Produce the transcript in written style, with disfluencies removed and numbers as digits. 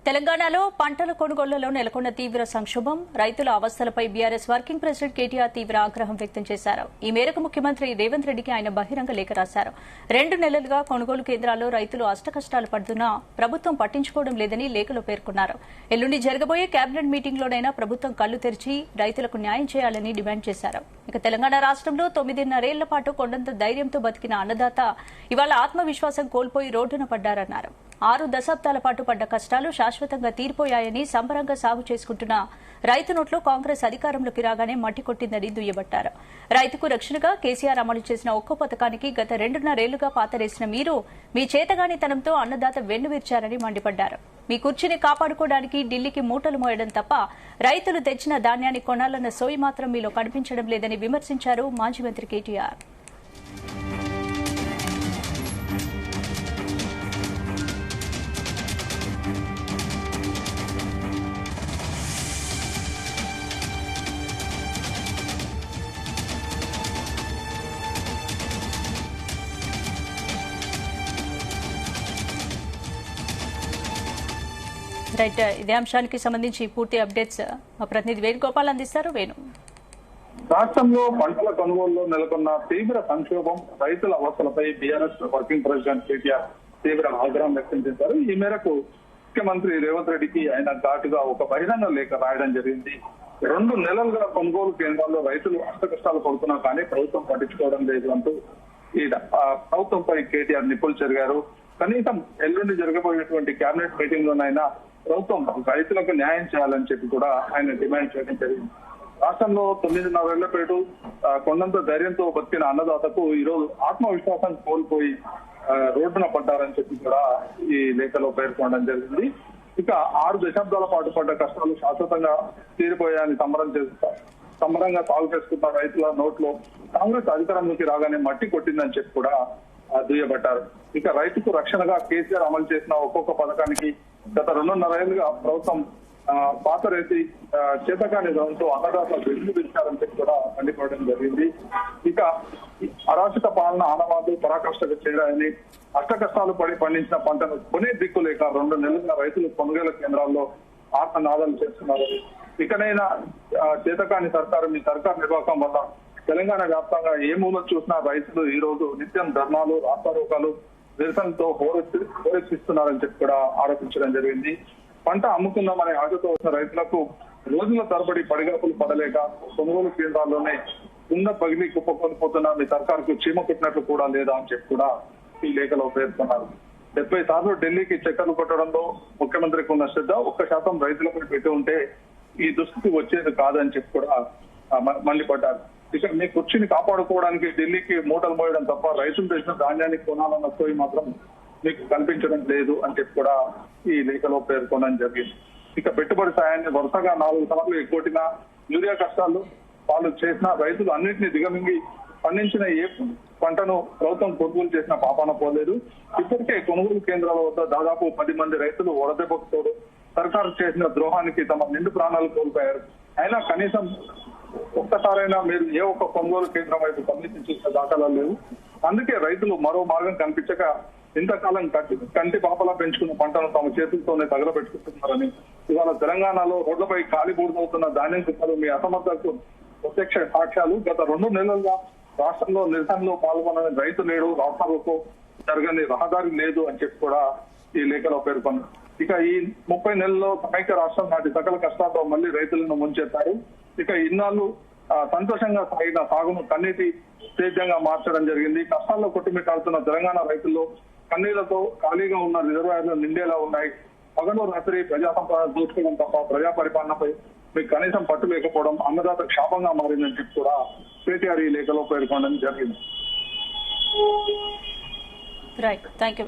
తెలంగాణలో పంటల కొనుగోళ్లలో నెలకొన్న తీవ్ర సంక్షోభం, రైతుల అవస్థలపై బీఆర్ఎస్ వర్కింగ్ ప్రెసిడెంట్ కేటీఆర్ తీవ్ర ఆగ్రహం వ్యక్తం చేశారు. ఈ మేరకు ముఖ్యమంత్రి రేవంత్ రెడ్డికి ఆయన బహిరంగ లేఖ రాశారు. 2 నెలలుగా కొనుగోలు కేంద్రాల్లో రైతులు అష్టకష్టాలు పడుతున్నా ప్రభుత్వం పట్టించుకోవడం లేదని లేఖలో పేర్కొన్నారు. ఎల్లుండి జరగబోయే కేబినెట్ మీటింగ్లోనైనా ప్రభుత్వం కళ్లు తెరిచి రైతులకు న్యాయం చేయాలని డిమాండ్ చేశారు. ఇక తెలంగాణ రాష్ట్రంలో 9.5 ఏళ్ల పాటు కొండంత ధైర్యంతో బతికిన అన్నదాత ఇవాళ ఆత్మవిశ్వాసం కోల్పోయి రోడ్డున పడ్డారన్నారు. 6 దశాబ్దాల పాటు పడ్డ కష్టాలు శాశ్వతంగా తీరిపోయాయని సంబరంగా సాగు చేసుకుంటున్న రైతు నోట్లో కాంగ్రెస్ అధికారంలోకి రాగానే మట్టి కొట్టిందని దుయ్యబట్టారు. రైతుకు రక్షణగా కేసీఆర్ అమలు చేసిన ఒక్కో పథకానికి గత 2.5 ఏళ్లుగా పాతరేసిన మీరు మీ చేతగానితనంతో అన్నదాత వెన్నువిర్చారని మండిపడ్డారు. మీ కుర్చీని కాపాడుకోవడానికి ఢిల్లీకి మూటలు మోయడం తప్ప రైతులు తెచ్చిన ధాన్యాన్ని కొనాలన్న సోయి మాత్రం మీలో కనిపించడం లేదని విమర్శించారు మాజీ మంత్రి కేటీఆర్. రైట్, ఇదే అంశానికి సంబంధించి పూర్తి అప్డేట్స్ మా ప్రతినిధి వేణుగోపాల్ అందిస్తారు. వేణు, రాష్ట్రంలో పంటల కొనుగోలులో నెలకొన్న తీవ్ర సంక్షోభం, రైతుల అవస్థలపై బీఆర్ఎస్ వర్కింగ్ ప్రెసిడెంట్ కేటీఆర్ తీవ్ర ఆగ్రహం వ్యక్తం చేశారు. ఈ మేరకు ముఖ్యమంత్రి రేవంత్ రెడ్డికి ఆయన ఘాటుగా ఒక బహిరంగ లేఖ రాయడం జరిగింది. 2 నెలలుగా కొనుగోలు కేంద్రాల్లో రైతులు అష్టకష్టాలు పడుతున్నా కానీ ప్రభుత్వం పట్టించుకోవడం లేదు అంటూ ఈ ప్రభుత్వంపై కేటీఆర్ నిప్పులు చెరిగారు. కనీసం ఎల్లుండి జరగబోయేటువంటి కేబినెట్ మీటింగ్ లోనైనా ప్రభుత్వం రైతులకు న్యాయం చేయాలని చెప్పి కూడా ఆయన డిమాండ్ చేయడం జరిగింది. రాష్ట్రంలో 9.5 ఏళ్ల పాటు కొండంత ధైర్యంతో బతికిన అన్నదాతకు ఈ రోజు ఆత్మవిశ్వాసం కోల్పోయి రోడ్డున పడ్డారని చెప్పి కూడా ఈ లేఖలో పేర్కొనడం జరిగింది. ఇక 6 దశాబ్దాల పాటు పడ్డ కష్టాలు శాశ్వతంగా తీరిపోయాయని సంబరంగా సాగు చేసుకున్న రైతుల నోట్లో కాంగ్రెస్ అధికారంలోకి రాగానే మట్టి కొట్టిందని చెప్పి కూడా దుయ్యబట్టారు. ఇక రైతుకు రక్షణగా కేసీఆర్ అమలు చేసిన ఒక్కొక్క పథకానికి గత 2.5 ఏళ్లుగా ప్రభుత్వం పాతరేసి చేతకాని దాంతో అన్నదాత వెన్నువిరిచారని చెప్పి కూడా మండిపోవడం జరిగింది. ఇక అరాచక పాలన ఆనవాళ్లు పరాకాష్ఠకు చేరాయని, అష్టకష్టాలు పడి పండించిన పంటను కొనే దిక్కు లేక 2 నెలలుగా రైతులు కొనుగోలు కేంద్రాల్లో ఆత్మనాదాలు చేస్తున్నారని, ఇకనైనా చేతకాని సర్కారు మీ సర్కారు నిర్వాహకం వల్ల తెలంగాణ వ్యాప్తంగా ఏ మూల చూసినా రైతులు ఈ రోజు నిత్యం ధర్నాలు, రాస్తారోకాలు, నిరసనతో హోరెత్తిస్తున్నారని చెప్పి కూడా ఆరోపించడం జరిగింది. పంట అమ్ముకుందామనే ఆశతో వచ్చిన రైతులకు రోజుల తరబడి పడిగాపులు పడలేక కొనుగోలు కేంద్రాల్లోనే ఉన్న పగిలి కుప్పకొనిపోతున్న మీ సర్కారుకు చీమ కుట్టినట్లు కూడా లేదా అని చెప్పి కూడా ఈ లేఖలో పేర్కొన్నారు. 70 సార్లు ఢిల్లీకి చక్కర్లు కొట్టడంలో ముఖ్యమంత్రికి ఉన్న శ్రద్ధ 1% రైతులపై పెట్టి ఉంటే ఈ దుస్థితి వచ్చేది కాదని చెప్పి కూడా మండిపడ్డారు. ఇక మీ కుర్చీని కాపాడుకోవడానికి ఢిల్లీకి మూటలు మోయడం తప్ప రైతులు తెచ్చిన ధాన్యాన్ని కొనాలన్న సోయి మాత్రం మీకు కనిపించడం లేదు అని చెప్పి కూడా ఈ లేఖలో పేర్కొనడం జరిగింది. ఇక పెట్టుబడి సాయాన్ని వరుసగా 4 సార్లు ఎగ్గొట్టిన, యూరియా కష్టాలు వాళ్ళు చేసిన రైతులు అన్నింటినీ దిగమింగి పండించిన ఏ పంటను ప్రభుత్వం కొనుగోలు చేసిన పాపాన పోలేదు. ఇప్పటికే కొనుగోలు కేంద్రాల వద్ద దాదాపు 10 మంది రైతులు వడదెబ్బకు తోడు సర్కారు చేసిన ద్రోహానికి తమ నిండు ప్రాణాలు కోల్పోయారు. అయినా కనీసం ఒక్కసారైనా మీరు ఏ ఒక్క కొనుగోలు కేంద్రం వైపు కమిషన్ చేసిన దాఖలా లేవు. అందుకే రైతులు మరో మార్గం కనిపించక ఇంతకాలం కంటి పాపలా పెంచుకున్న పంటను తమ చేతులతోనే తగలబెట్టుకుంటున్నారని, ఇవాళ తెలంగాణలో రోడ్లపై ఖాళీ బూడిదవుతున్న ధాన్యం కుప్పలు మీ అసమర్థకు ప్రత్యక్ష సాక్ష్యాలు. గత 2 నెలలుగా రాష్ట్రంలో నిరసనలో పాల్గొనని రైతు నేడు రాష్ట్రాలకు జరగని రహదారి లేదు అని చెప్పి కూడా ఈ లేఖలో పేర్కొన్నారు. ఇక ఈ 30 నెలల్లో సమైక్య రాష్ట్రం నాటి సకల కష్టాలతో మళ్లీ రైతులను ముంచెత్తారు. ఇక ఇన్నాళ్ళు సంతోషంగా సాగిన సాగును కన్నీటి సేద్యంగా మార్చడం జరిగింది. కష్టాల్లో కొట్టుమిట్టాడుతున్న తెలంగాణ రైతుల్లో కన్నీళ్లతో ఖాళీగా ఉన్న రిజర్వాయర్లు నిండేలా ఉన్నాయి. పగలు రాత్రి ప్రజా సంపాదన దోచుకోవడం తప్ప ప్రజా పరిపాలనపై మీకు కనీసం పట్టు లేకపోవడం అన్నదాత శాపంగా మారిందని చెప్పి కూడా కేటీఆర్ ఈ లేఖలో పేర్కొనడం జరిగింది. Right, thank you.